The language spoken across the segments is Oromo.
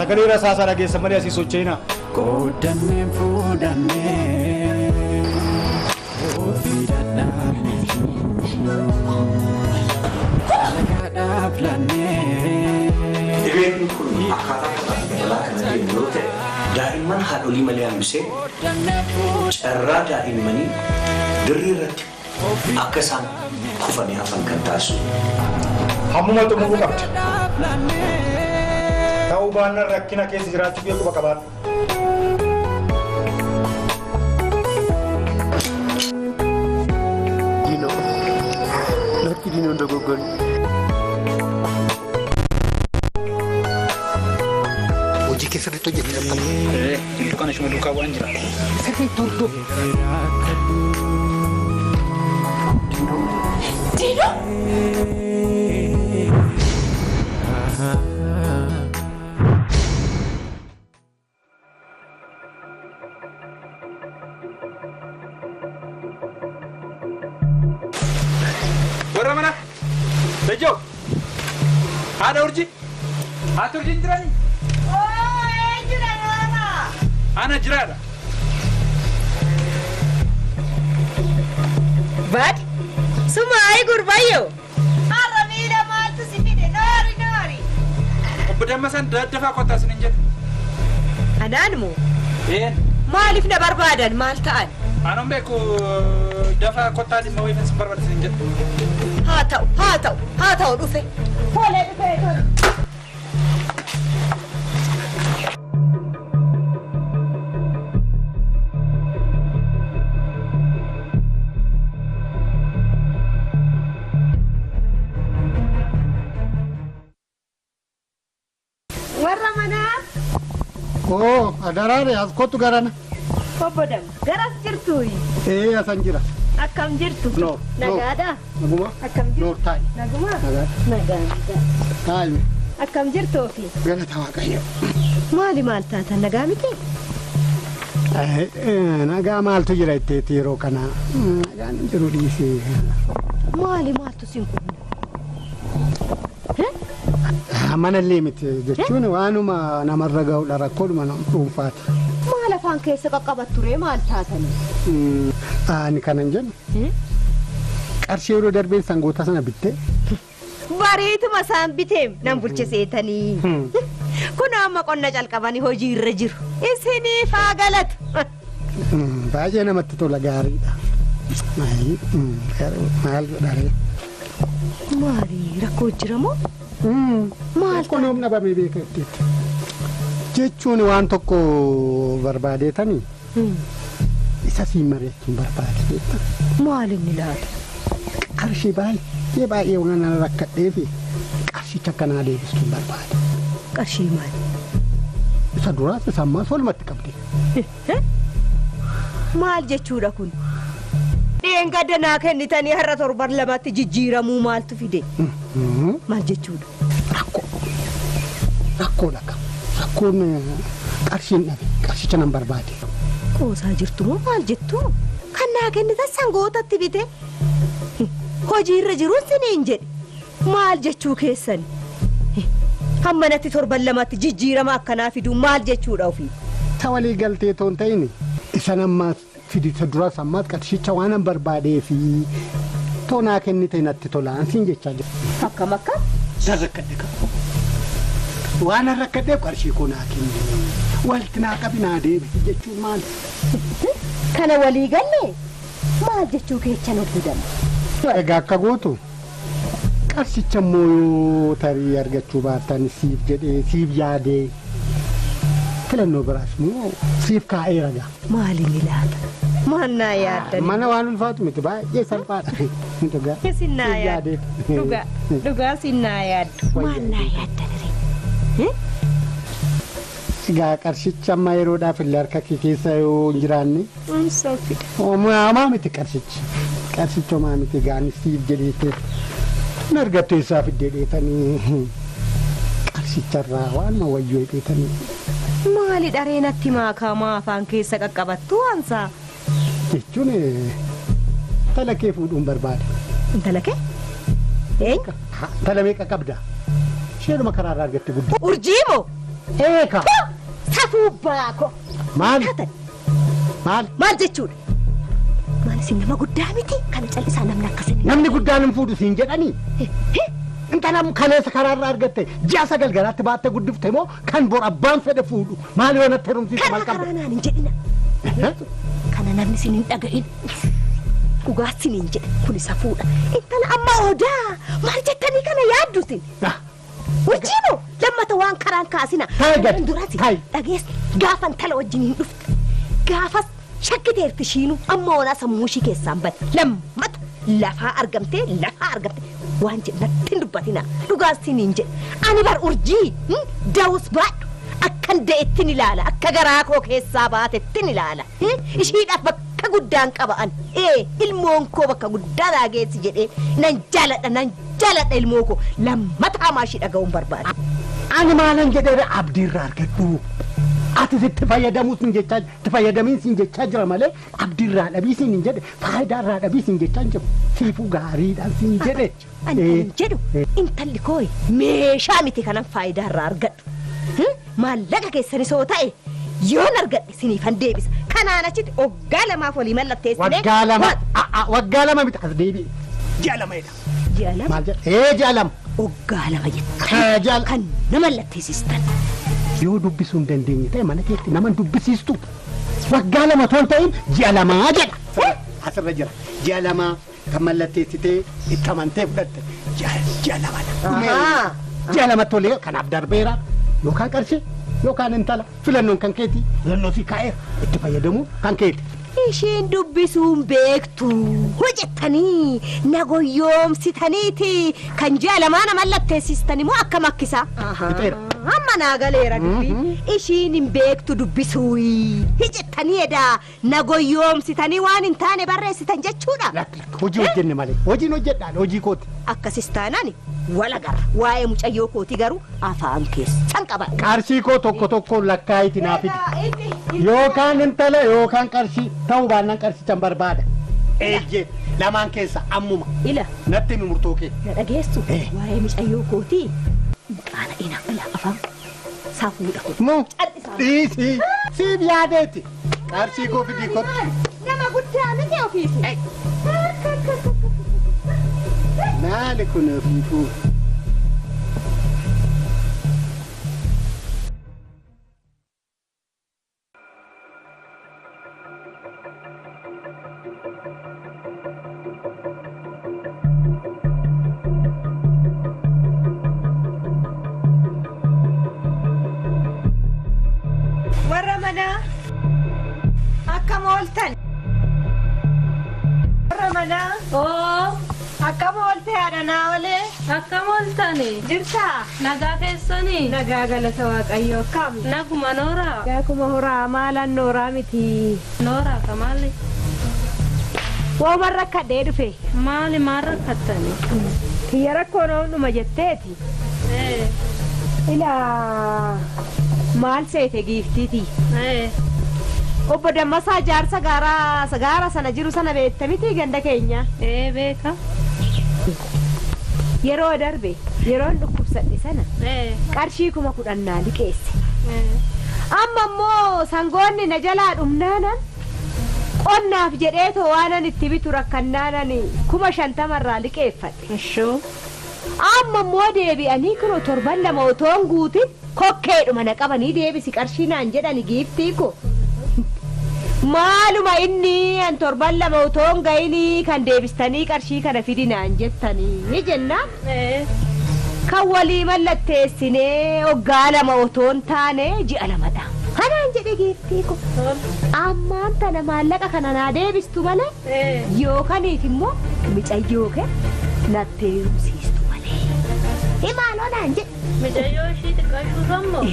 sagalee rasaasaa dhageessan malee asii socho'ina. Qoodannee fuudhannee ofii dadhabnee alagaadhaaf lannee. Dhibeen kun akkaataa kanaa kana deemu yoo ta'e daa'imman haadholii malee hambisee carraa daa'immanii dirree irratti akka isaan kufanii hafan kan taasisu. Hammuma xumuruu qabdi. Ta'uu baannaan rakkina keessa jiraachuu beeku bakka baadhu. Dino, lakki Dino dogoggorri. Hojii keessatti hojjetan. Itu kan cuma duka waan jira. Sirrii turtuu. Dino? Warra mana? Bejo. Ada urji? Atur jintrani? Ana jirada. Bad? Suma ay gurbayo. Aramida maltu sifide nori. Obdamasan daddafa kota sininjet. Ananmu? Maalif na barbaadan maal ta'an? Anon beeku dafa kota di mawifin simbarbaad sininjet. Haa ta'u dhufe. Tole dhufe. Warra manaa? Oo, adaraare as kottu garana. Kobbodam, garas jirtuuyi? Asan jira. Akkam jirtu? Nagaadha? Naguma? Akkam jirtu? Noor taa'i. Naguma? Nagaadha. Taa'i. Akkam jirtuufi? Galata Waaqayyo. Maali maal taatan nagaa miti? Nagaa maaltu jira itteetti yeroo kana. Nagaan jiru dhiisee. Maali maaltu sin kunna? Amanallee miti jechuun waanuma namarra ga'udha rakkoodhuma nama dhuunfaati. Maal afaan keessa qaqqabat ture maal taatanii? Ani kanan jennu. Qarshii yeroo darbeen sangoota sana bittee. Bareetuma isaan biteem nan bulchiseetanii. Kun amma qonna calqabanii hojii irra jiru. Isiniif haa galatu. Baay'ee namatti tola gaariidha. Maal godharee? Maali rakkoo jira moo? Maal kun humna bamee beekatteetti jechuun waan tokko barbaadeetanii isa siin mareechuun barbaadeetta. Maal inni laata? Qarshii baay'ee waan ana rakkadhee fi qarshicha akkanaa deebistuun barbaade. Qarshii maali? Isa duraas isa ammaas walumatti qabde. Maal jechuudha kun? Dheengadda naa kennitanii har'a torban lamatti jijjiiramuu maaltu fide? Maal jechuudha? Rakkoo lakka. Rakkoon qarshiin dhabe. Qarshicha nan barbaade. Qoosaa jirtu moo maal jettu? Kan naa kennitan sangootatti bite? Hojii irra jiruun siniin jedhe. Maal jechuu keessan? Hammanatti torban lamatti jijjiirama akkanaa fiduu maal jechuudha ofii? Ta walii galtee toon ta'ini isan ammaas fidita duraas ammaas qarshicha waan an barbaadee fi toonaa kennite natti tolaan siin jechaa jira. Akkam akkam? Nan rakkadhe qaba. Waan an rakkadheef qarshii koo naa kenne. Walti naa qabi naa deebi jechuun maal? Kana walii galle maal jechuu keessa nutti dama? Egaa akka gootu qarshicha immoo yoo tarii argachuu baattan siif jedhee siif yaadee filannoo biraas immoo siif kaa'ee ragaa. Maaliin ilaala? Maannaa yaaddan? Mana waan ulfaatu miti baay'ee salphaadha. Sinnaa yaaddu. Dhugaa sinnaa yaaddu. Maannaa yaaddan ree? Egaa qarshicha amma yeroodhaaf illee harka kee keessa yoo hin jiraanne. Soofidha. Homaa miti qarshichi. Qarshicha homaa miti gaanis siif jedheeteef. Nargattu isaa fiddee dheetanii qarshicharraa waan wayyoo dheetanii. Maali dhareenatti maakamaa afaan keessa qaqqabattu waansaa? Jechuun intala kee fuudhuun barbaada. Intala kee? Intala meeqa qabda? Isheedhuma karaarraa argatte guddaa. Urjii moo? Eeka. Safuu baako. Maal? Maal jechuudha? Maal isin nama guddaa miti? Kana callisaa namni akkasini. Namni guddaan hin fuudhu siin jedhanii. Intalam kaleessa karaarraa argatte ji'a 9 garaatti baattee guddifte moo kan bor abbaan fedhe fuudhu maal yoo natti herumsiisu maal qabda? Karaa naan hin jedhina. Kana namni sin hin dhaga'in. Dhugaa sin hin jedhe kun isa fuudha. Intala amma odaa maal jettanii kana yaaddusin? Wajjino lammata waan karaan kaasina. Duraati dhagees gaafa intala wajjin hin dhufte. Gaafas shakkiteerti shiinu amma onaa sammuu ishii keessaan bade. Lammata lafaa argamte waan jedhatti hin dubbatina. Dhugaa sin hin jedhe. Ani bar urjii daawus baadhu. Akkan da'ettin ilaala akka garaa koo keessaa baatettin ilaala. Ishiidhaaf bakka guddaan qaba'an. Ilmoon koo bakka guddaa laageessi jedhee nan jaaladha ilmoo koo lammata hamaa ishii dhaga'uun barbaada. Ani maalan jedhee abdiirraa argadhu. Ati sitti fayyadamuus hin jechaa itti fayyadamiin siin jechaa jira malee abdiirraa dhabii siin hin jedhe faayidaarraa dhabii siin jechaa hin jiru. Siifuu gaariidhaan siin jedhe. Ani hin jedhu intalli koo meeshaa miti kanan faayidaarraa argadhu. Maallaqa keessanis yoo ta'e yoon argadhe siniifan deebisa. Kanaan achitti waggaa lamaaf walii mallatteessine. Waggaa lama miti as deebi'e. Ji'a lamadha. Ji'a lama? Maal jedha? Ji'a lama. Waggaa lama jettan. Kan nama mallatteessistan. Yoo dubbisuu hin dandeenye ta'e mana keetti nama dubbisiistu. Waggaa lama toon ta'in ji'a lamaa jedha. Asirra jira. Ji'a lamaa kan mallatteessitee itti amantee fudhatte. Ji'a lamadha. Ji'a lama tolee kanaaf darbeera. Yookaan qarshii yookaan intala filannoon kan keeti filannoo fi kaa'eera itti fayyadamuun kan keeti. Isheen dubbisuun beektu hojjettanii nagoyyoomsitaniiti kan ji'a lamaana mallatteessistani moo akka makkisaa? Amma naa galeera dubbii. Ishiin hin beektu dubbisuu hojjettanii edaa nagoyyoomsitanii waan hin taane barreessitan jechuudha. Hojii hojjenne malee hojiin hojjedhaan hojii kooti. Akkasis taanaan wala gara waa'ee mucayyoo kooti garuu afaan keessan qaba. Qarshii koo tokko lakkaayitii naafiti. Yookaan intala yookaan qarshii ta'uu baannaan qarshichan barbaada. Eeyyee lamaan keessa ammuma. Ila. Natti mi murtoo kee. Na dhageessu waa'ee mucayyoo kooti. Qaala ina ila afaan saafuudha kooti. Mu dhiisii siif yaadeeti. Qarshii koo fidii kooti. Nama guddaa miti ofiisi. Maali kun ofiifuu? Warra manaa akkam ooltan? Warra manaa akkam oolte haadhanaa olee? Akkam ooltani? Jirtaa? Nagaa keessanii? Nagaa galata waaqayyoo kam? Naguma nooraa? Akkuma horaa maalan nooraa miti. Nooraa ka maali? Wooman rakkadhee dhufe. Maali maal rakkattani? Kiyya rakkoon ooluma jetteeti. Ilaa maal seete giiftiiti? Obbo Dammasaa jaarsa gaara sana jiru sana beekta miti ganda keenya? Beeka. Yeroo darbe yeroon dhukkubsadhe sana qarshii 10,000 liqeesse. Amma immoo sangoonni na jalaa dhumnaanan qonnaaf jedheetoo waanan itti bitu rakkannaanan 50,000 liqeeffadhe. Amma immoo deebi'anii kun 7 otoon guutin kokkeedhuma na qabanii deebisi qarshii naan jedhani giiftii ko. Maaluma inni an 7 otoon ga'inii kan deebistanii qarshii kana fidi naan jettanii jennaan. Kan walii mallatteessinee waggaa 2 otoon taane ji'a 2dha. Kanaan jedhe giiftii ko. Ammaan tana maallaqa kana naa deebistu malee yookaniif immoo micayyoo kee natti heerumsiistu malee. Maaloo naan jedhe. Micayyoo ishii xiqqaashuu sammoo?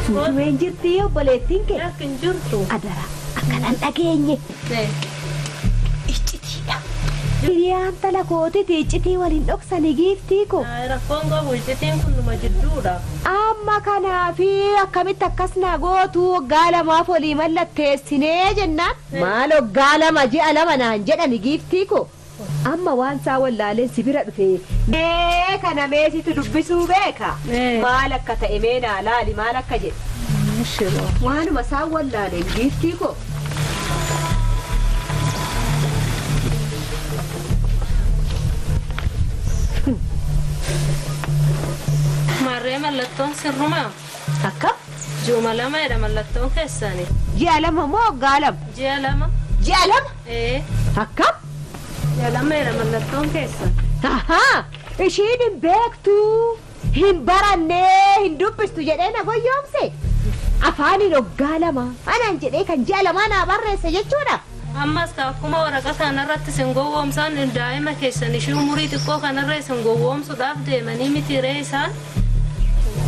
Suutumeen jirtii obboleettiin kee? Yakkin jirtu. Adara akkanan dhageenye. Iccitiidha. Hiriyaan tala kootiti iccitii waliin dhoksanii giiftii ko. Rakkoon qabu iccitiin kun numa jidduudha. Amma kanaafi akkamitti akkas na gootu waggaa 2 walii mallatteessinee jennaan. Maal waggaa 2 ji'a 2 naan jedhani giiftii ko. amma waan saa wallaaleen si bira dhufee kana meesitu dubbisuu beeka maal akka ta'e meenaa laali maal akka jedhe waanuma saa wallaaleen giiftii koo Marree mallattoon sirrumaa? Akka? Juma lama jedha mallattoon keessanii. Ji'a lama moo waggaa lama? Ji'a lama. Ji'a lama? Akka? Ji'a lama jedha mallattoon keessan. Ahaa! Ishiin hin beektu, hin barannee, hin dubbistu jedhee na goyyoomse. Afaaniin waggaa lama. Anaan jedhee kan ji'a lamaa naa barreesse jechuudha. Ammas akkuma waraqaa kanarratti sin gowwoomsaan daa'ima keessan ishii umurii xiqqoo kanarra sin gowwoomsuudhaaf deemanii miti ree isaan.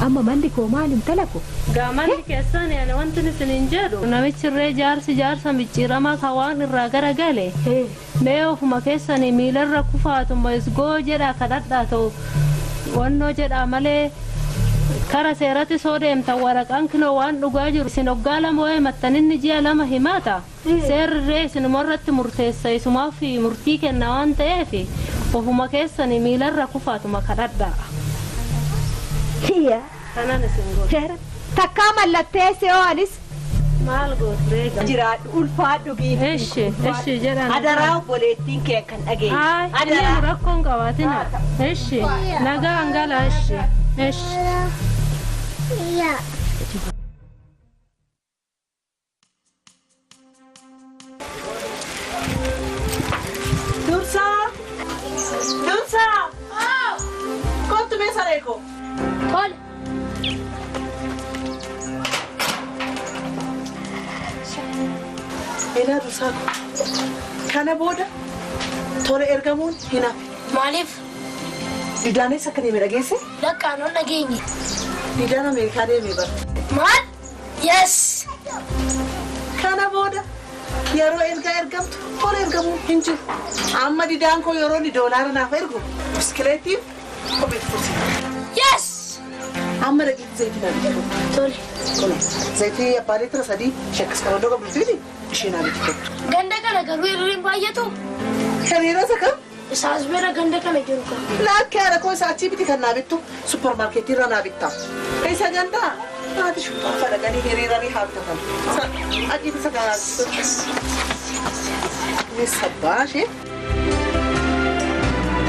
Amma manni koo maal intala ko? Gaamanni keessan yaana wanti isin hin jedhu. Namichi irree jaarsa micciiramaa kan waan irraa garagale. Mee ofuma keessanii miilarra kufaatu masgoo jedhaa kadhadhaa ta'u wannoo jedhaa malee kara seeratti soo deemtan waraqaan kinoo waan dhugaa jiru isin waggaa lama wayii maxxaninni ji'a lama himaata. Seerri isinumarratti murteessa isumaaf fi murtii kenna waan ta'eef ofuma keessanii miilarra kufaatuma kadhadhaa. Kiyya. Kanan isin godhu. Takkaa mallattee se'oonis. Maal gootu reega? Jiraadhu ulfaadhu giifti. Eshi jedhan. Adaraa obboleettiin kee kan dhageessu. Adaraa. Rakkoon qabaatina. Eshi. Nagaa hangala eshi. Eshi. Dursa! Kottu mee sareeko? Tole. Ilaa dursaa kana booda tola ergamuun hin hafe. Maaliif? Didaanis akka deeme dhageesse? Lakkaan ol dhageenye. Didaan Ameerikaa deemee bara. Maal? Yes! Kana booda yeroo ergaa ergamtu tola ergamuun hin jiru. Amma didaan koo yeroo ni doolaara naaf ergu biskileetiif kopheetti tursiisa. Yes! Amma dhaqiitti zayitii naa bitu. Tole. Kun zayitii abbaa leetira sadii shakkas qabannoo qabduutiin ishee naa bitu. Ganda kana garuu hirriin baay'atu. Hiriira isa kam? Isaas bira ganda kana jiru kan. Lakkee haadha koo isaa achii biti kan naa bittu suppermaarkeetii irra naa bitta. Isa gandaa haati shubbaafaa dhaqanii hiriiranii haa bitatan. Ajiin isa kanaa bittu. Ni sabbaashee.